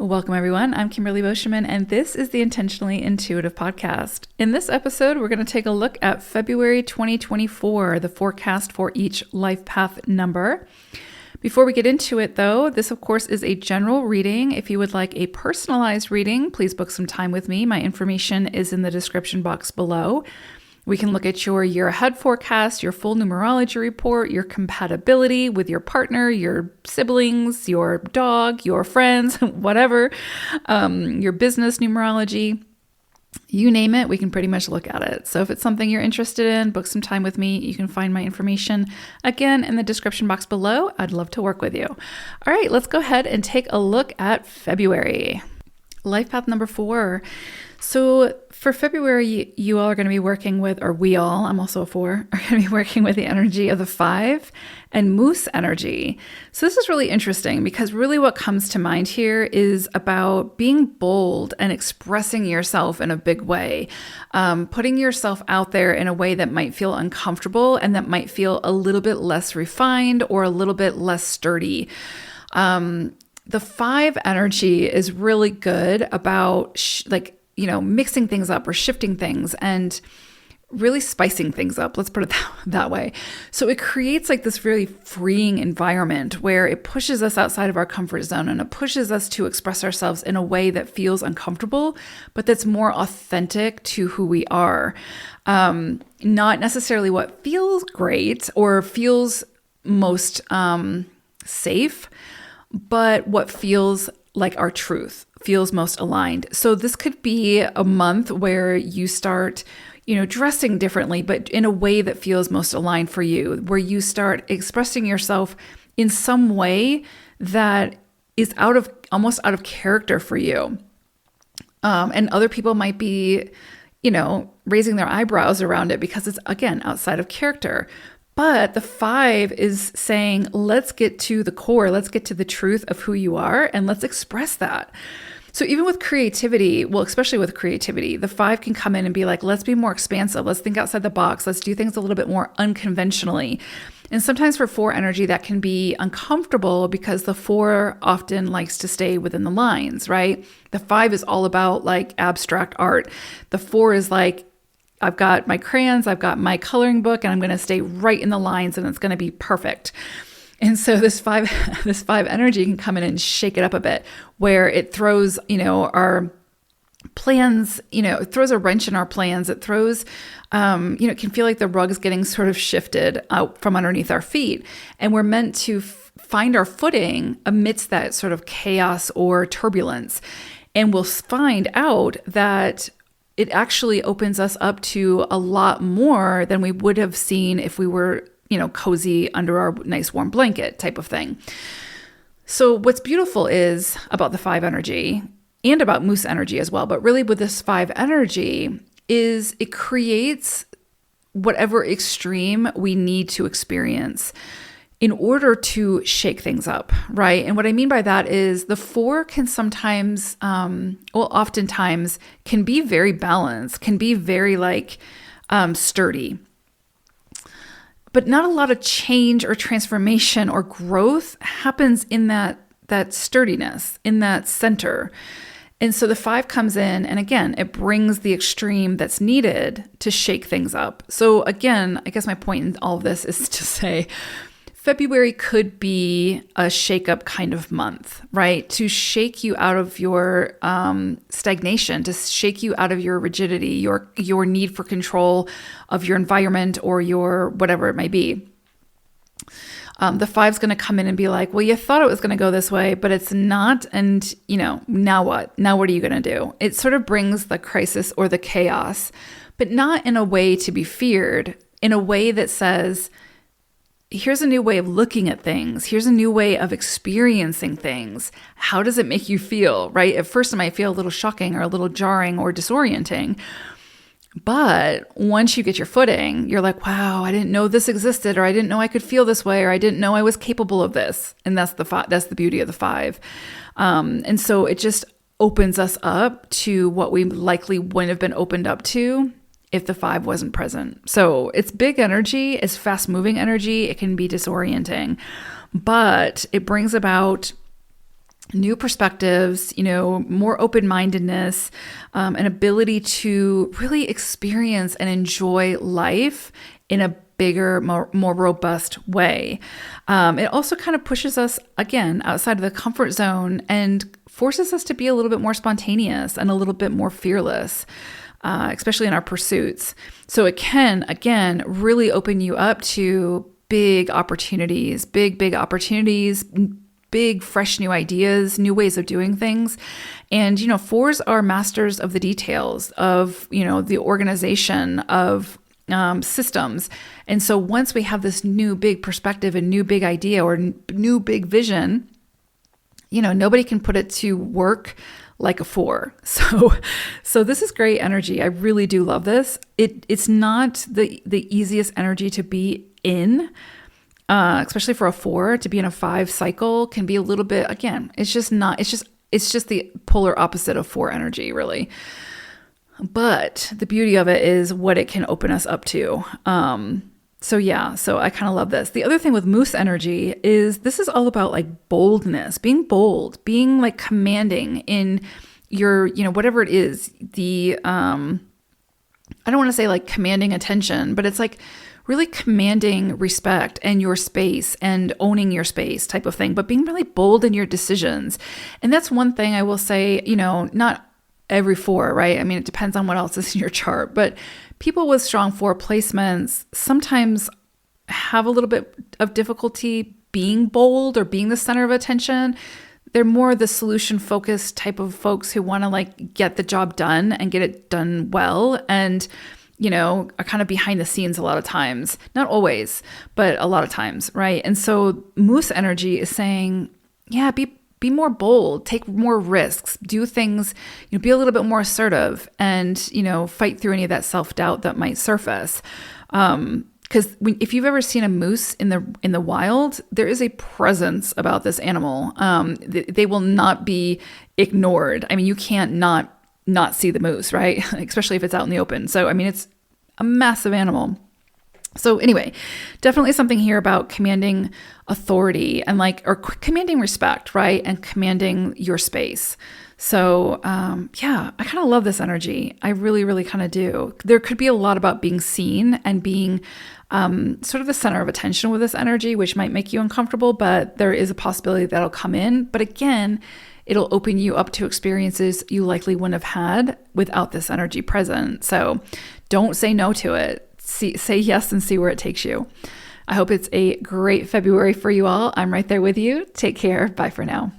Welcome, everyone. I'm Kimberly Boschman, and this is the Intentionally Intuitive Podcast. In this episode, we're going to take a look at February 2024, the forecast for each life path number. Before we get into it, though, this, of course, is a general reading. If you would like a personalized reading, please book some time with me. My information is in the description box below. We can look at your year ahead forecast, your full numerology report, your compatibility with your partner, your siblings, your dog, your friends, whatever, your business numerology, you name it, we can pretty much look at it. So if it's something you're interested in, book some time with me. You can find my information again in the description box below. I'd love to work with you. All right, let's go ahead and take a look at February. Life path number 4. So for February, you all are going to be working with, or we all, I'm also a 4, are going to be working with the energy of the 5 and moose energy. So this is really interesting because really what comes to mind here is about being bold and expressing yourself in a big way, putting yourself out there in a way that might feel uncomfortable and that might feel a little bit less refined or a little bit less sturdy. The 5 energy is really good about mixing things up or shifting things and really spicing things up. Let's put it that way. So it creates like this really freeing environment where it pushes us outside of our comfort zone and it pushes us to express ourselves in a way that feels uncomfortable, but that's more authentic to who we are. Not necessarily what feels great or feels most safe, but what feels like our truth, feels most aligned. So this could be a month where you start, dressing differently, but in a way that feels most aligned for you, where you start expressing yourself in some way that is almost out of character for you. And other people might be, raising their eyebrows around it because it's, again, outside of character. But the 5 is saying, let's get to the core, let's get to the truth of who you are, and let's express that. So even with creativity, well, especially with creativity, the 5 can come in and be like, let's be more expansive. Let's think outside the box. Let's do things a little bit more unconventionally. And sometimes for 4 energy, that can be uncomfortable because the 4 often likes to stay within the lines, right? The 5 is all about like abstract art. The 4 is like, I've got my crayons, I've got my coloring book, and I'm going to stay right in the lines and it's going to be perfect. And so this 5 energy can come in and shake it up a bit where it throws, our plans, it throws a wrench in our plans. It throws, it can feel like the rug's getting sort of shifted out from underneath our feet. And we're meant to find our footing amidst that sort of chaos or turbulence. And we'll find out that it actually opens us up to a lot more than we would have seen if we were, cozy under our nice warm blanket type of thing. So what's beautiful is about the 5 energy and about moose energy as well, but really with this 5 energy is it creates whatever extreme we need to experience in order to shake things up, right? And what I mean by that is the 4 can sometimes, oftentimes can be very balanced, can be very sturdy. But not a lot of change or transformation or growth happens in that sturdiness, in that center. And so the 5 comes in, and again, it brings the extreme that's needed to shake things up. So again, I guess my point in all of this is to say, February could be a shake-up kind of month, right? To shake you out of your stagnation, to shake you out of your rigidity, your need for control of your environment or your whatever it might be. The 5's going to come in and be like, well, you thought it was going to go this way, but it's not. And, now what? Now what are you going to do? It sort of brings the crisis or the chaos, but not in a way to be feared, in a way that says, here's a new way of looking at things. Here's a new way of experiencing things. How does it make you feel, right? At first, it might feel a little shocking or a little jarring or disorienting. But once you get your footing, you're like, wow, I didn't know this existed, or I didn't know I could feel this way, or I didn't know I was capable of this. And that's the beauty of the 5. And so it just opens us up to what we likely wouldn't have been opened up to if the 5 wasn't present. So it's big energy, it's fast moving energy, it can be disorienting, but it brings about new perspectives, more open-mindedness, an ability to really experience and enjoy life in a bigger, more robust way. It also kind of pushes us, again, outside of the comfort zone and forces us to be a little bit more spontaneous and a little bit more fearless, especially in our pursuits. So it can, again, really open you up to big opportunities, big fresh new ideas, new ways of doing things. And, fours are masters of the details of, the organization of systems. And so once we have this new big perspective and new big idea or new big vision, nobody can put it to work like a four. So this is great energy. I really do love this. It's not the easiest energy to be in, especially for a four. To be in a 5 cycle can be a little bit, again, it's just the polar opposite of four energy, really. But the beauty of it is what it can open us up to. So I kind of love this. The other thing with moose energy is this is all about like boldness, being bold, being like commanding in your, whatever it is, I don't want to say like commanding attention, but it's like really commanding respect and your space and owning your space type of thing, but being really bold in your decisions. And that's one thing I will say, not every four, right? I mean, it depends on what else is in your chart, but people with strong four placements sometimes have a little bit of difficulty being bold or being the center of attention. They're more the solution focused type of folks who want to like get the job done and get it done well. And, are kind of behind the scenes a lot of times, not always, but a lot of times. Right. And so moose energy is saying, yeah, be more bold, take more risks, do things, be a little bit more assertive and, fight through any of that self-doubt that might surface. Because if you've ever seen a moose in the wild, there is a presence about this animal. They will not be ignored. I mean, you can't not see the moose, right? Especially if it's out in the open. So, I mean, it's a massive animal. So anyway, definitely something here about commanding authority and or commanding respect, right? And commanding your space. So I kind of love this energy. I really, really kind of do. There could be a lot about being seen and being sort of the center of attention with this energy, which might make you uncomfortable, but there is a possibility that'll come in. But again, it'll open you up to experiences you likely wouldn't have had without this energy present. So don't say no to it. Say yes and see where it takes you. I hope it's a great February for you all. I'm right there with you. Take care. Bye for now.